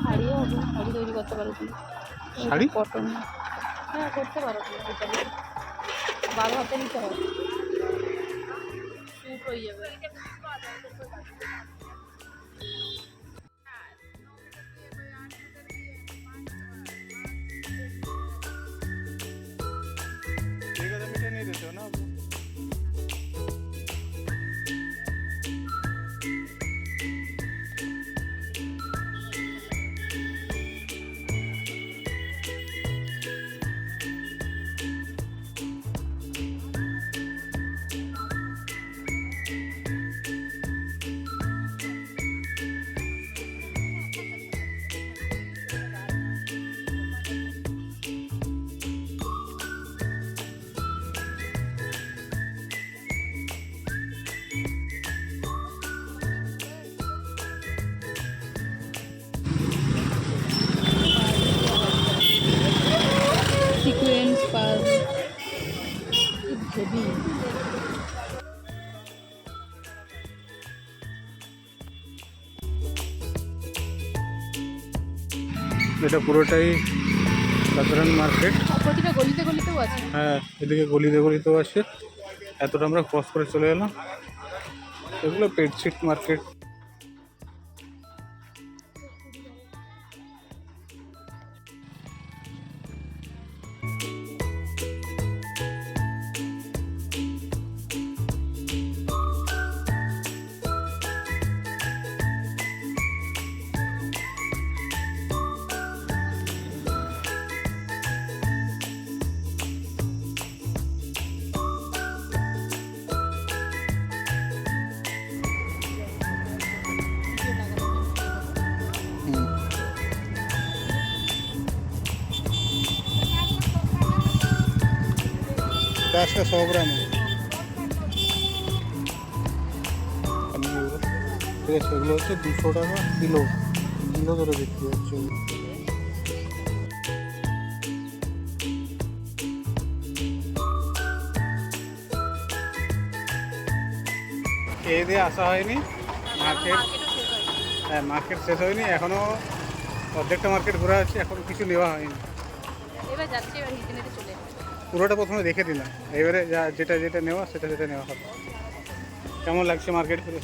শাড়িও হবে, শাড়ি তৈরি করতে পারো তুমি। শাড়ি? কটন। হ্যাঁ করতে পারো তুমি, 12 হাতে নিতে হবে, শুট হয়ে যাবে। ঠিক আছে, মিঠে নিয়ে দিতে না। সিকোয়েন্স পার হেভি। এটা পুরোটাই সাধারণ মার্কেট। প্রতিটা গলিতে গলিতেও আছে। হ্যাঁ, এদিকে গলিতে গলিতেও আছে। এতটা আমরা ক্রস করে চলে এলাম। এগুলো বেডশিট মার্কেট। प्याज का 100 ग्राम है। ঠিক আছে, এগুলো হচ্ছে 200 টাকা কিলো, কিলো ধরে বিক্রি হচ্ছে। খেয়ে দিয়ে আসা হয়নি মার্কেট। হ্যাঁ, মার্কেট শেষ হয়নি এখনো, অর্ধেকটা মার্কেট ঘোরা আছে, এখন কিছু নেওয়া হয়নি। এবার যাচ্ছি, এবার নিতে নিতে চলে পুরোটা প্রথমে দেখে দিলাম, এবারে যেটা যেটা নেওয়া সেটা সেটা নেওয়া হবে। কেমন লাগছে মার্কেট ঘুরে?